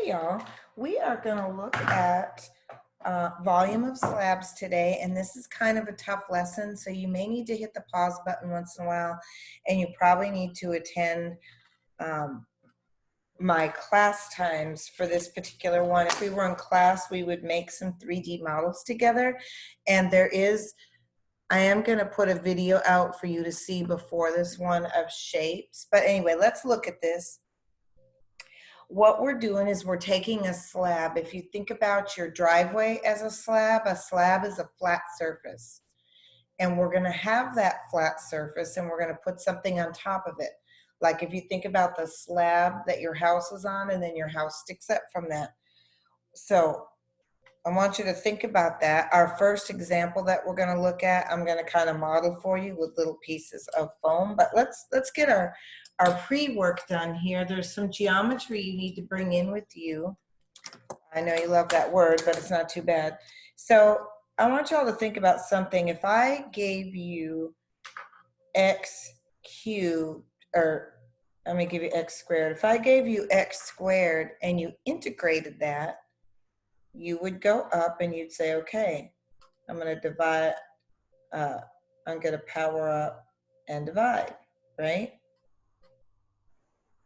Hey y'all, we are going to look at volume of slabs today, and this is kind of a tough lesson, so you may need to hit the pause button once in a while, and you probably need to attend my class times for this particular one. If we were in class, we would make some 3D models together, and I am going to put a video out for you to see before this one of shapes. But anyway, let's look at this. What we're doing is we're taking a slab. If you think about your driveway as a slab is a flat surface. And we're going to have that flat surface and we're going to put something on top of it. Like if you think about the slab that your house is on and then your house sticks up from that. So I want you to think about that. Our first example that we're going to look at, I'm going to kind of model for you with little pieces of foam. But let's get our pre-work done here. There's some geometry you need to bring in with you. I know you love that word, but it's not too bad. So I want y'all to think about something. If I gave you x cubed, or let me give you x squared. If I gave you x squared and you integrated that, you would go up and you'd say, okay, I'm going to divide, I'm going to power up and divide, right?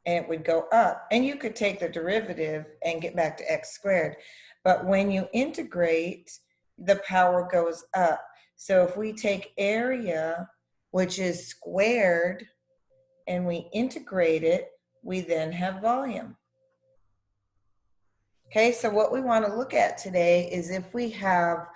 And it would go up. And you could take the derivative and get back to x squared. But when you integrate, the power goes up. So if we take area, which is squared, and we integrate it, we then have volume. Okay, so what we want to look at today is if we have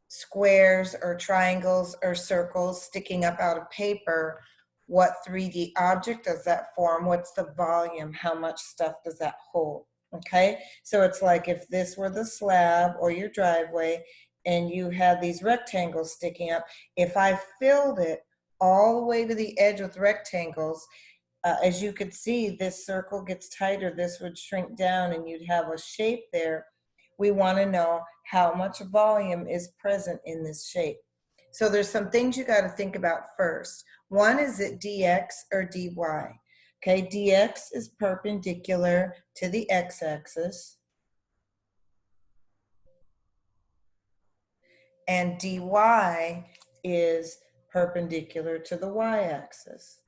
squares or triangles or circles sticking up out of paper, what 3D object does that form? What's the volume? How much stuff does that hold? Okay, so it's like if this were the slab or your driveway and you had these rectangles sticking up, if I filled it all the way to the edge with rectangles, as you could see, this circle gets tighter, this would shrink down and you'd have a shape there. We want to know how much volume is present in this shape. So there's some things you got to think about first. One, is it dx or dy? Okay, dx is perpendicular to the x-axis, and dy is perpendicular to the y-axis.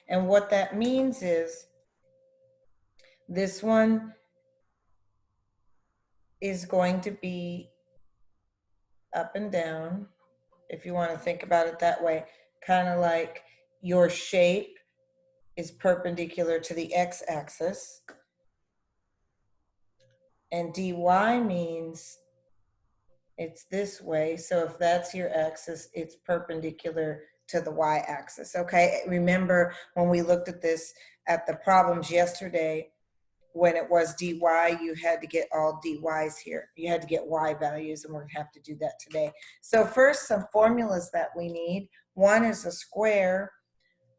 And what that means is this one is going to be up and down, if you want to think about it that way, kind of like your shape is perpendicular to the x-axis, and dy means it's this way. So if that's your axis, it's perpendicular to the y-axis. Okay, remember when we looked at this at the problems yesterday, when it was dy, you had to get all dy's here. You had to get y values, and we're going to have to do that today. So first, some formulas that we need. One is a square.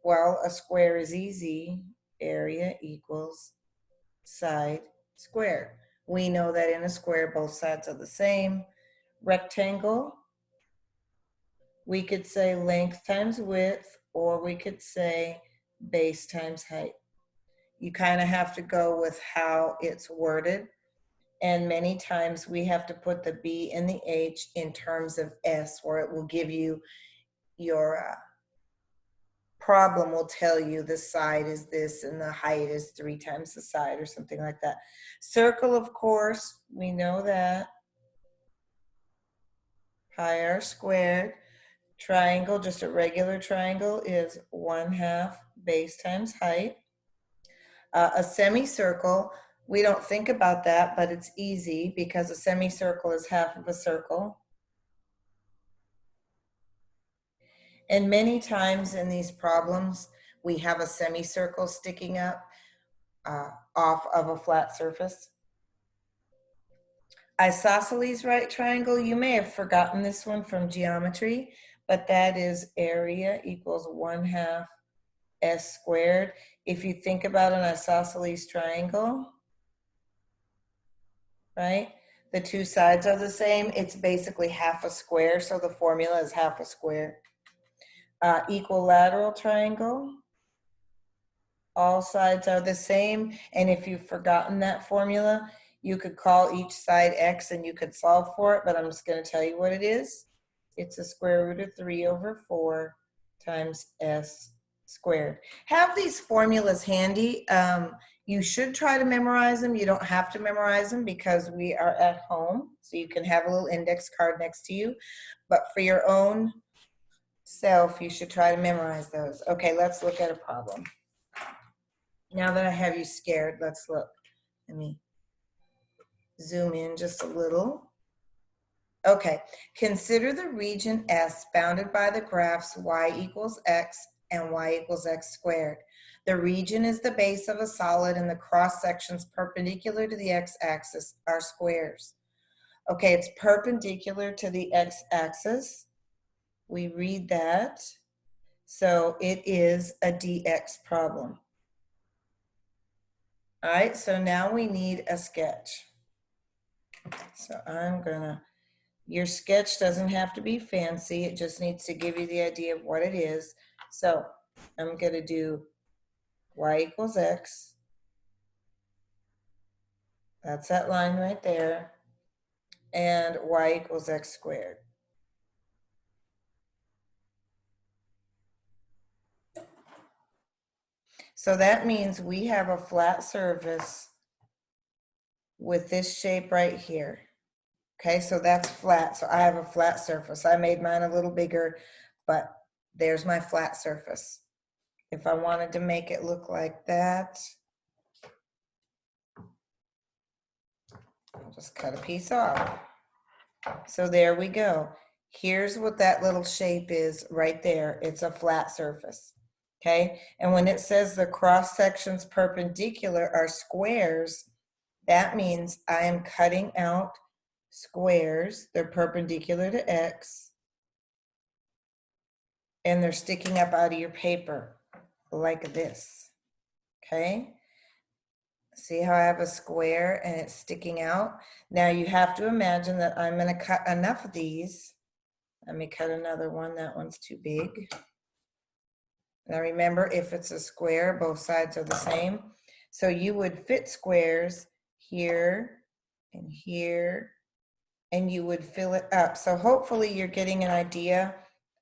Well, a square is easy. Area equals side squared. We know that in a square, both sides are the same. Rectangle, we could say length times width, or we could say base times height. You kind of have to go with how it's worded. And many times we have to put the B and the H in terms of S, where it will give you your problem will tell you the side is this and the height is 3 times the side or something like that. Circle, of course, we know that. Pi r squared. Triangle, just a regular triangle, is 1/2 base times height. A semicircle, we don't think about that, but it's easy because a semicircle is half of a circle. And many times in these problems, we have a semicircle sticking up off of a flat surface. Isosceles right triangle, you may have forgotten this one from geometry, but that is area equals 1/2 s squared. If you think about an isosceles triangle, right? The two sides are the same. It's basically half a square, so the formula is half a square. Equilateral triangle. all sides are the same. And if you've forgotten that formula, you could call each side x and you could solve for it, but I'm just going to tell you what it is. It's a square root of 3 over 4 times s squared. Have these formulas handy. You should try to memorize them. You don't have to memorize them because we are at home, so you can have a little index card next to you. But for your own self, you should try to memorize those. Okay, let's look at a problem. Now that I have you scared, let's look. Let me zoom in just a little. Okay, consider the region S bounded by the graphs y equals x and y equals x squared. The region is the base of a solid and the cross sections perpendicular to the x-axis are squares. Okay, it's perpendicular to the x-axis. We read that. So it is a dx problem. All right, so now we need a sketch. So I'm gonna, your sketch doesn't have to be fancy. It just needs to give you the idea of what it is. So I'm gonna do y equals x. That's that line right there. And y equals x squared. So that means we have a flat surface with this shape right here. Okay, so that's flat. So I have a flat surface. I made mine a little bigger, but there's my flat surface. If I wanted to make it look like that, I'll just cut a piece off. So there we go. Here's what that little shape is right there. It's a flat surface. Okay, and when it says the cross sections perpendicular are squares, that means I am cutting out squares. They're perpendicular to x, and they're sticking up out of your paper like this. Okay, see how I have a square and it's sticking out? Now you have to imagine that I'm going to cut enough of these. Let me cut another one. That one's too big. Now remember, if it's a square, both sides are the same. So you would fit squares here and here, and you would fill it up. So hopefully you're getting an idea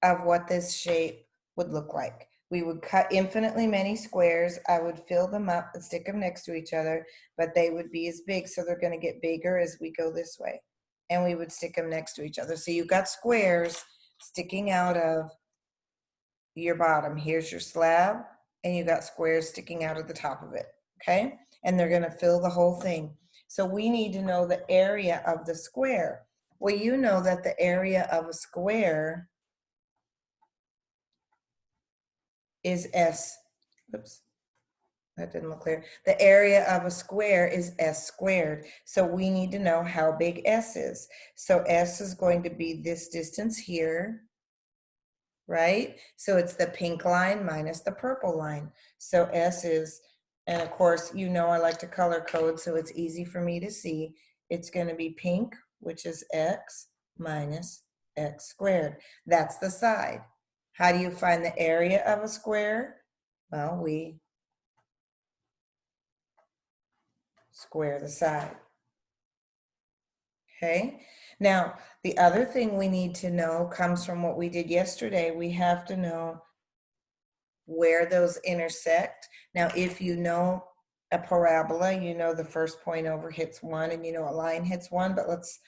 of what this shape would look like. We would cut infinitely many squares. I would fill them up and stick them next to each other, but they would be as big, so they're going to get bigger as we go this way. And we would stick them next to each other. So you've got squares sticking out of your bottom. Here's your slab, and you got squares sticking out of the top of it, okay? And they're gonna fill the whole thing. So we need to know the area of the square. Well, you know that the area of a square is S. Oops, that didn't look clear. The area of a square is S squared. So we need to know how big S is. So S is going to be this distance here, right? So it's the pink line minus the purple line. So S is, and of course, you know I like to color code, so it's easy for me to see. It's going to be pink, which is x minus x squared. That's the side. How do you find the area of a square? Well, we square the side. Okay, now the other thing we need to know comes from what we did yesterday. We have to know where those intersect. Now, if you know a parabola, you know the first point over hits 1, and you know a line hits 1, but let's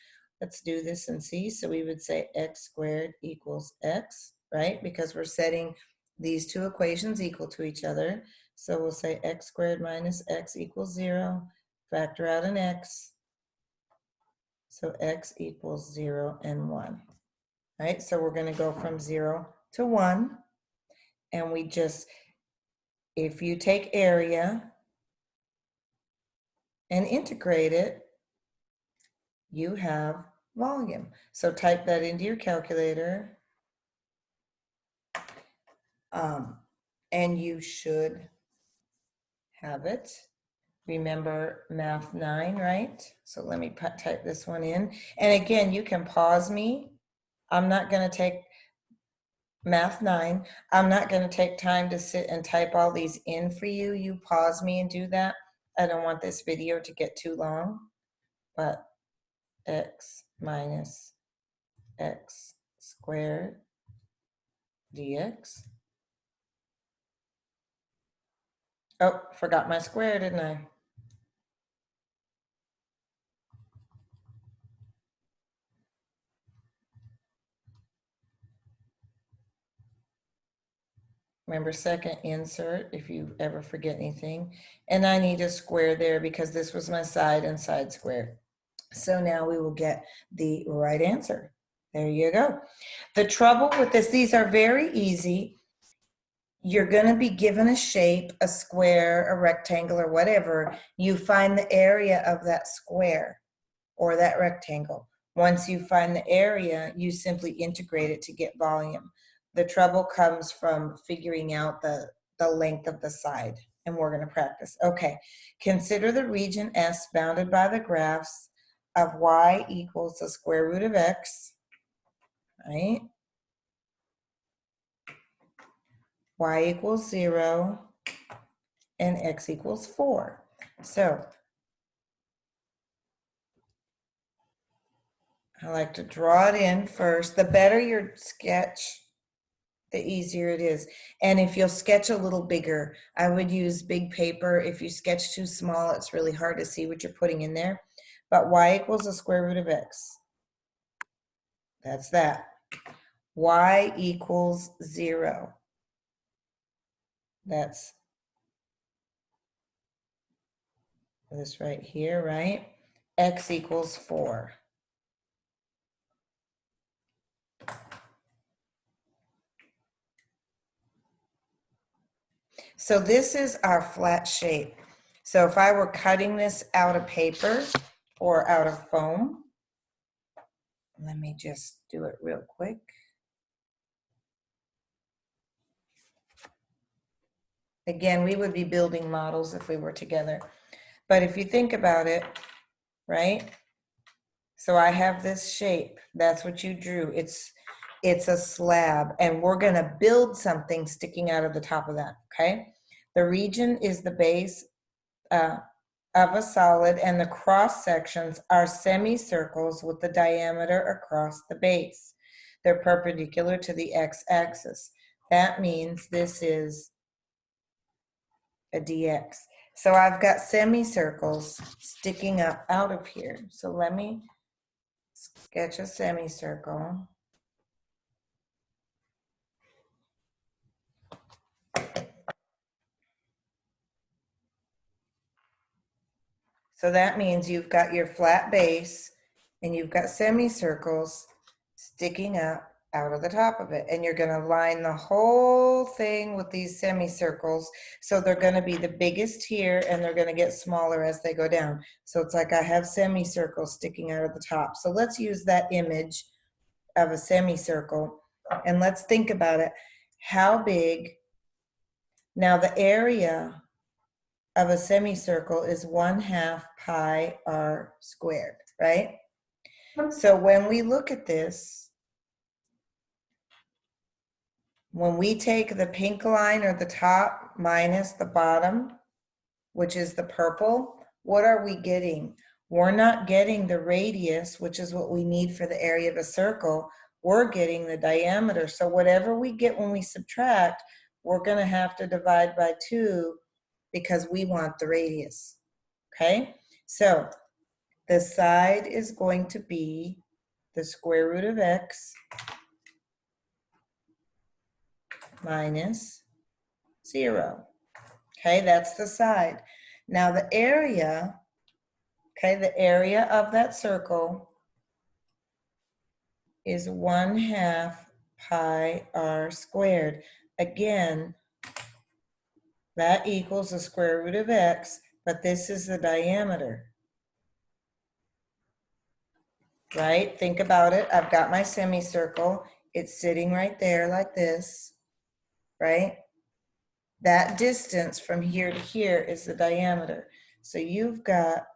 do this and see. So we would say x squared equals x, right? Because we're setting these two equations equal to each other. So we'll say x squared minus x equals 0, factor out an x. So x equals 0 and 1, right? So we're going to go from 0 to 1, and we just, if you take area and integrate it, you have volume. So type that into your calculator, and you should have it. Remember Math 9, right? So let me type this one in. And again, you can pause me. I'm not going to take Math 9. I'm not going to take time to sit and type all these in for you. You pause me and do that. I don't want this video to get too long, but x minus x squared dx. Oh, forgot my square, didn't I? Remember, second insert if you ever forget anything. And I need a square there because this was my side and side square. So now we will get the right answer. There you go. The trouble with this, these are very easy. You're going to be given a shape, a square, a rectangle, or whatever. You find the area of that square or that rectangle. Once you find the area, you simply integrate it to get volume. The trouble comes from figuring out the length of the side, and we're going to practice. Okay, consider the region S bounded by the graphs of y equals the square root of x, right? Y equals 0, and x equals 4. So I like to draw it in first. The better your sketch, the easier it is. And if you'll sketch a little bigger, I would use big paper. If you sketch too small, it's really hard to see what you're putting in there. But y equals the square root of x. That's that. Y equals 0. That's this right here, right? X equals 4. So this is our flat shape. So if I were cutting this out of paper or out of foam, let me just do it real quick. Again, we would be building models if we were together. But if you think about it, right? So I have this shape. That's what you drew. It's a slab, and we're going to build something sticking out of the top of that, okay? The region is the base of a solid, and the cross sections are semicircles with the diameter across the base. They're perpendicular to the x-axis. That means this is a dx. So I've got semicircles sticking up out of here. So let me sketch a semicircle. So that means you've got your flat base and you've got semicircles sticking up out of the top of it. And you're going to line the whole thing with these semicircles. So they're going to be the biggest here and they're going to get smaller as they go down. So it's like I have semicircles sticking out of the top. So let's use that image of a semicircle and let's think about it. How big? Now the area of a semicircle is 1/2 pi r squared, right? So when we look at this, when we take the pink line or the top minus the bottom, which is the purple, what are we getting? We're not getting the radius, which is what we need for the area of a circle. We're getting the diameter. So whatever we get when we subtract, we're going to have to divide by 2 because we want the radius. Okay? So the side is going to be the square root of x minus 0. Okay, that's the side. Now the area, okay, the area of that circle is 1/2 pi r squared. Again, that equals the square root of x, but this is the diameter. Right? Think about it. I've got my semicircle. It's sitting right there like this, right? That distance from here to here is the diameter. So you've got,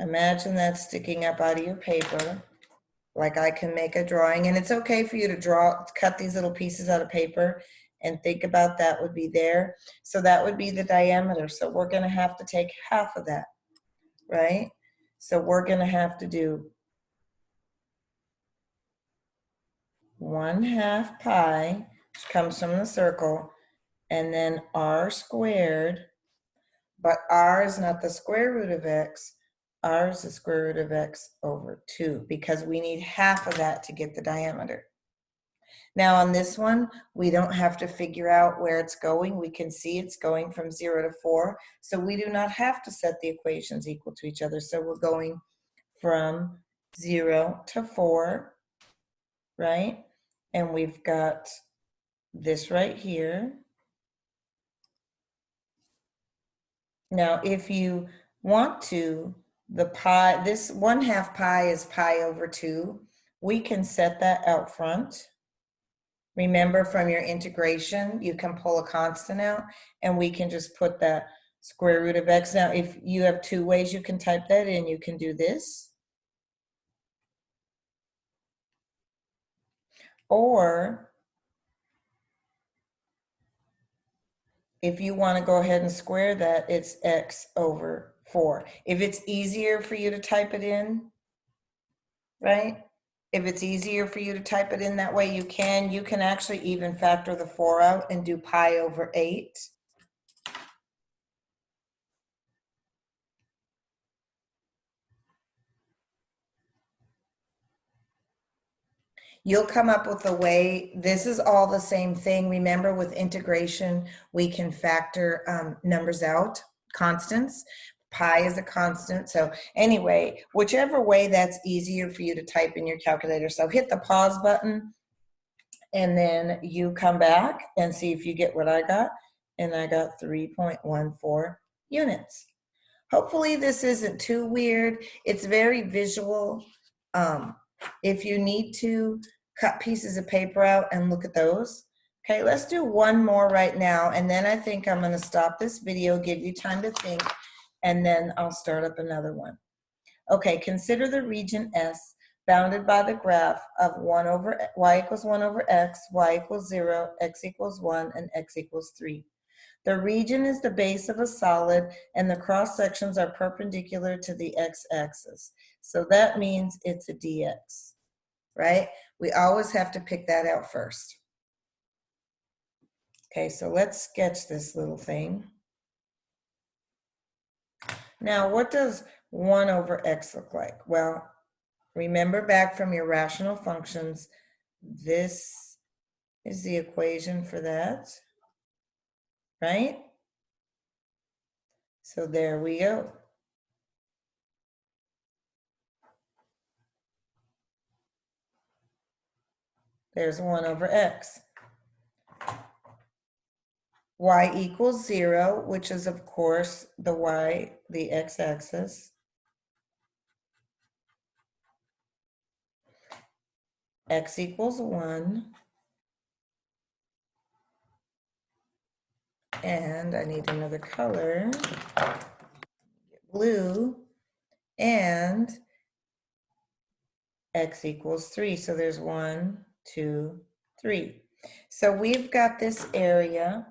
imagine that sticking up out of your paper. Like I can make a drawing, and it's okay for you to cut these little pieces out of paper and think about that would be there. So that would be the diameter. So we're going to have to take half of that, right? So we're going to have to do 1/2 pi, which comes from the circle, and then r squared, but r is not the square root of x, r is the square root of x over 2, because we need half of that to get the diameter. Now on this one, we don't have to figure out where it's going. We can see it's going from 0 to 4, so we do not have to set the equations equal to each other. So we're going from 0 to 4, right? And we've got this right here. Now, if you want to, the pi, this 1/2 pi is pi over 2. We can set that out front. Remember from your integration, you can pull a constant out, and we can just put the square root of x. Now, if you have two ways you can type that in, you can do this. Or if you want to go ahead and square that, it's x over 4. If it's easier for you to type it in, right? If it's easier for you to type it in that way, you can actually even factor the 4 out and do pi over 8. You'll come up with a way. This is all the same thing. Remember, with integration, we can factor numbers out, constants. Pi is a constant. So anyway, whichever way that's easier for you to type in your calculator. So hit the pause button, and then you come back and see if you get what I got. And I got 3.14 units. Hopefully this isn't too weird. It's very visual. If you need to cut pieces of paper out and look at those. Okay, let's do one more right now, and then I think I'm going to stop this video, give you time to think, and then I'll start up another one. Okay, consider the region S bounded by the graph of 1 over y equals 1 over x, y equals 0, x equals 1, and x equals 3. The region is the base of a solid, and the cross sections are perpendicular to the x-axis. So that means it's a dx, right? We always have to pick that out first. Okay, so let's sketch this little thing. Now, what does 1 over x look like? Well, remember back from your rational functions, this is the equation for that, right? So there we go. There's 1 over x. Y equals 0, which is, of course, the x-axis. X equals 1. And I need another color, blue, and x equals 3. So there's 1, 2, 3. So we've got this area,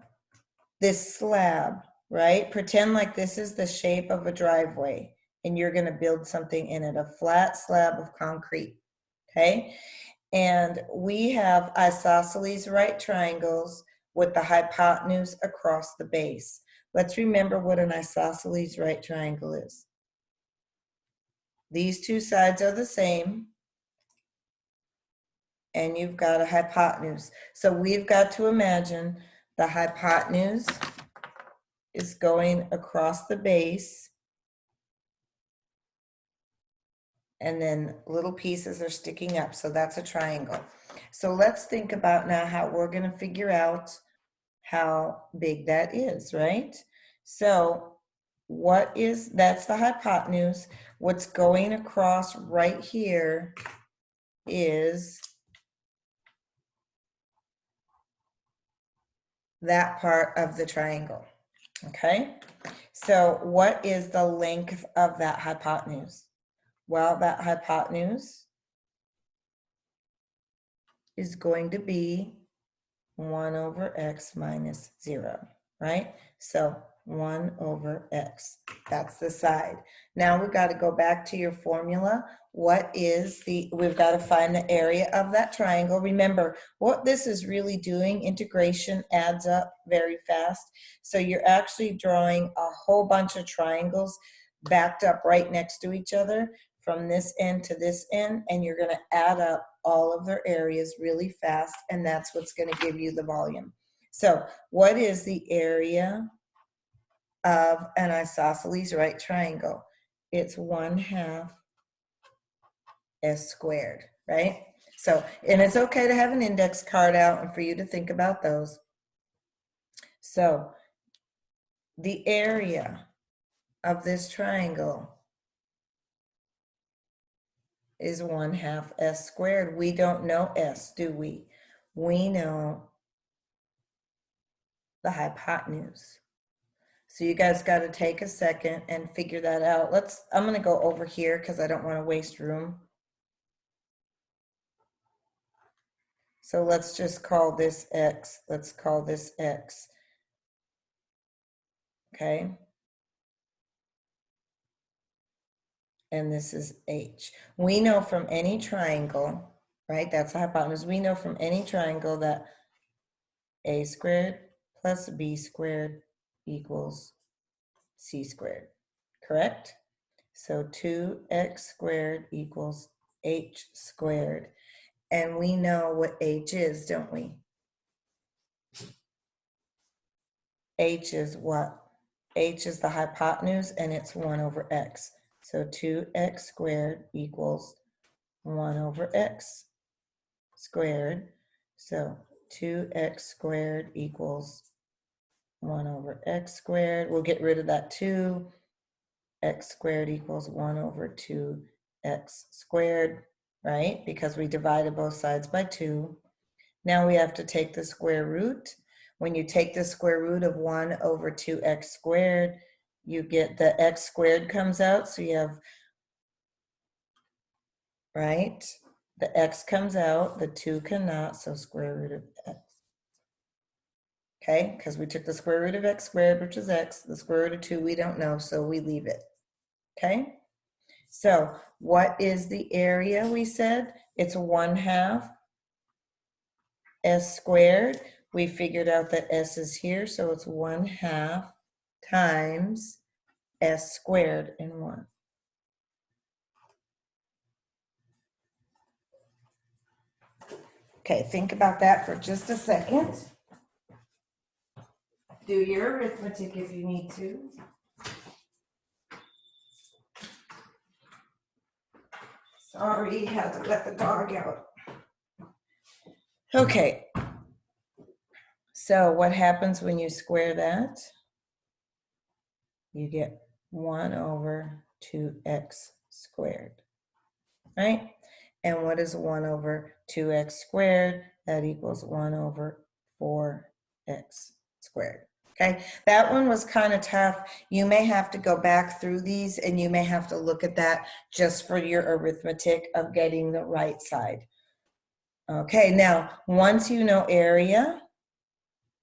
this slab, right? Pretend like this is the shape of a driveway, and you're going to build something in it, a flat slab of concrete, okay? And we have isosceles right triangles with the hypotenuse across the base. Let's remember what an isosceles right triangle is. These two sides are the same, and you've got a hypotenuse. So we've got to imagine the hypotenuse is going across the base, and then little pieces are sticking up. So that's a triangle. So let's think about now how we're going to figure out how big that is, right? So that's the hypotenuse. What's going across right here is that part of the triangle, okay? So what is the length of that hypotenuse? Well, that hypotenuse is going to be 1 over x minus 0, right? So 1 over x, that's the side. Now we've got to go back to your formula. We've got to find the area of that triangle. Remember, what this is really doing, integration adds up very fast. So you're actually drawing a whole bunch of triangles backed up right next to each other from this end to this end, and you're going to add up all of their areas really fast, and that's what's going to give you the volume. So what is the area of an isosceles right triangle? It's 1/2 s squared, right? So, and it's okay to have an index card out and for you to think about those. So the area of this triangle is 1/2 s squared. We don't know s, do we? We know the hypotenuse. So you guys got to take a second and figure that out. I'm going to go over here because I don't want to waste room. So let's just call this x. Let's call this x. Okay. And this is h. We know from any triangle, right? That's the hypotenuse. We know from any triangle that a squared plus b squared equals c squared, correct? So 2x squared equals h squared. And we know what h is, don't we? H is what? H is the hypotenuse, and it's 1 over x. So 2x squared equals 1 over x squared. So 2x squared equals 1 over x squared. We'll get rid of that 2. X squared equals 1 over 2x squared, right? Because we divided both sides by 2. Now we have to take the square root. When you take the square root of 1 over 2x squared, you get the x squared comes out. So you have, right? The x comes out, the 2 cannot, so square root of x. Okay, because we took the square root of x squared, which is x. The square root of 2 we don't know, so we leave it. Okay, so what is the area we said? It's 1/2 s squared. We figured out that s is here, so it's 1/2 times s squared in 1. Okay, think about that for just a second. Do your arithmetic if you need to. Sorry, had to let the dog out. Okay, so what happens when you square that? You get 1 over 2x squared, right? And what is 1 over 2x squared? That equals 1 over 4x squared. Okay, that one was kind of tough. You may have to go back through these and you may have to look at that just for your arithmetic of getting the right side. Okay, now once you know area,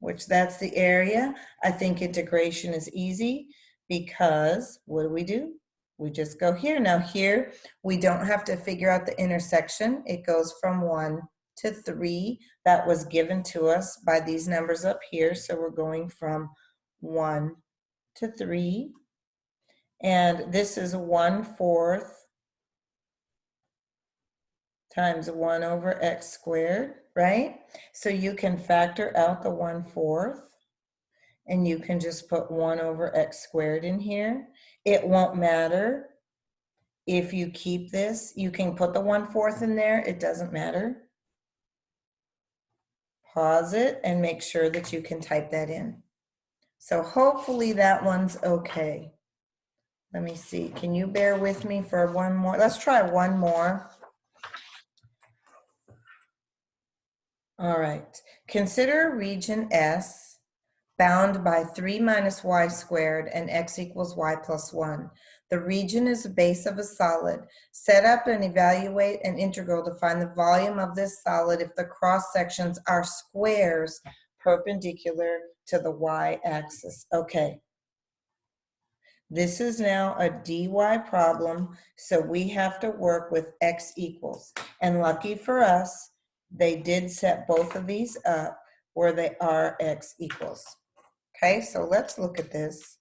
which that's the area, I think integration is easy because what do? We just go here. Now here, we don't have to figure out the intersection. It goes from 1 to 3. That was given to us by these numbers up here. So we're going from 1 to 3. And this is 1/4 times 1 over x squared, right? So you can factor out the 1/4. And you can just put 1 over x squared in here. It won't matter if you keep this. You can put the 1/4 in there. It doesn't matter. Pause it and make sure that you can type that in. So hopefully that one's okay. Let me see. Can you bear with me for one more? Let's try one more. All right. Consider region S bound by 3 minus y squared and x equals y plus 1. The region is the base of a solid. Set up and evaluate an integral to find the volume of this solid if the cross sections are squares perpendicular to the y-axis. Okay. This is now a dy problem, so we have to work with x equals. And lucky for us, they did set both of these up where they are x equals. Okay, so let's look at this.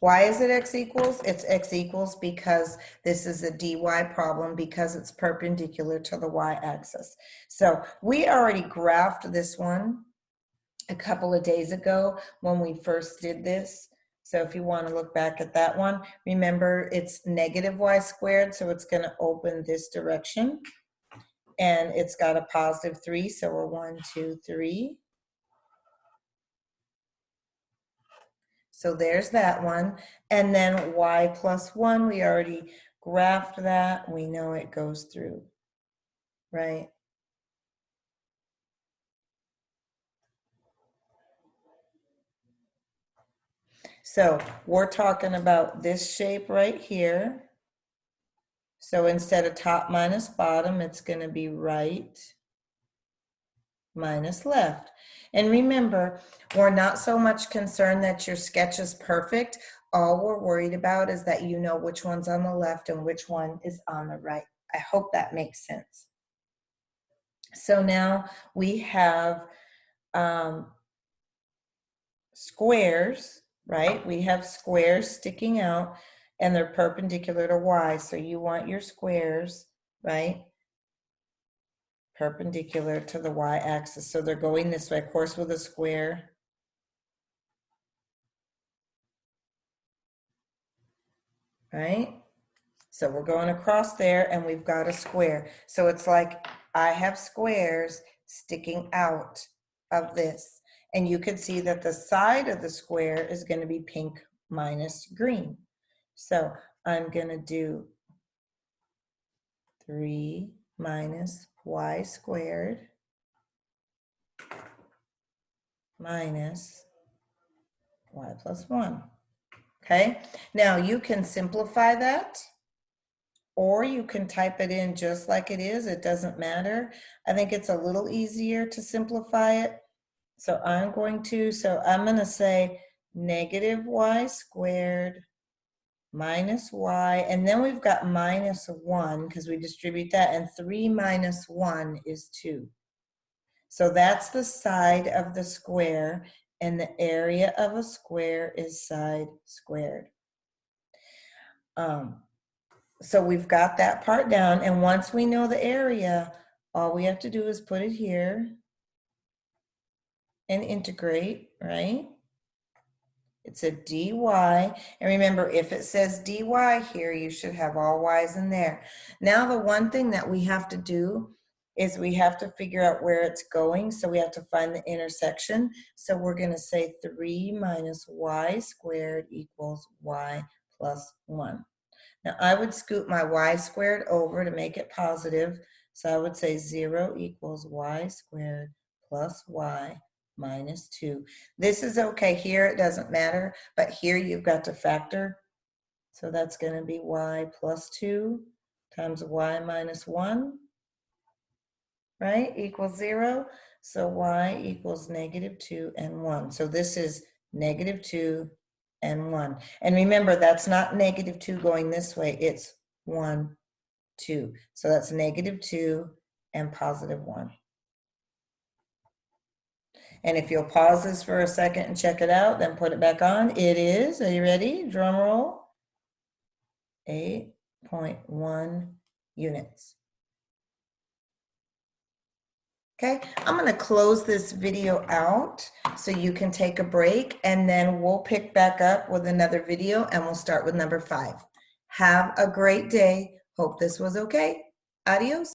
Why is it x equals? It's x equals because this is a dy problem because it's perpendicular to the y-axis. So we already graphed this one a couple of days ago when we first did this. So if you want to look back at that one, remember it's negative y squared, so it's going to open this direction. And it's got a positive 3, so we're 1, 2, 3. So there's that one. And then y plus 1, we already graphed that. We know it goes through, right? So we're talking about this shape right here. So instead of top minus bottom, it's going to be right minus left. And remember, we're not so much concerned that your sketch is perfect. All we're worried about is that you know which one's on the left and which one is on the right. I hope that makes sense. So now we have squares, right? We have squares sticking out and they're perpendicular to y. So you want your squares, right? Perpendicular to the y-axis. So they're going this way, of course, with a square. Right? So we're going across there and we've got a square. So it's like I have squares sticking out of this. And you can see that the side of the square is going to be pink minus green. So I'm going to do 3 minus y squared minus y plus 1. Okay, now you can simplify that, or you can type it in just like it is. It doesn't matter. I think it's a little easier to simplify it. So I'm going to say negative y squared minus y, and then we've got minus 1 because we distribute that, and 3 minus 1 is 2. So that's the side of the square, and the area of a square is side squared. So we've got that part down, and once we know the area, all we have to do is put it here and integrate, right? It's a dy, and remember, if it says dy here, you should have all y's in there. Now the one thing that we have to do is we have to figure out where it's going, so we have to find the intersection. So we're going to say 3 minus y squared equals y plus 1. Now I would scoot my y squared over to make it positive, so I would say 0 equals y squared plus y minus 2. This is okay here, it doesn't matter, but here you've got to factor. So that's going to be y plus 2 times y minus 1, right, equals 0. So y equals negative 2 and 1. So this is negative 2 and 1. And remember, that's not negative 2 going this way, it's 1, 2. So that's negative 2 and positive 1. And if you'll pause this for a second and check it out, then put it back on. It is, are you ready? Drum roll. 8.1 units. Okay, I'm going to close this video out so you can take a break, and then we'll pick back up with another video and we'll start with number 5. Have a great day. Hope this was okay. Adios.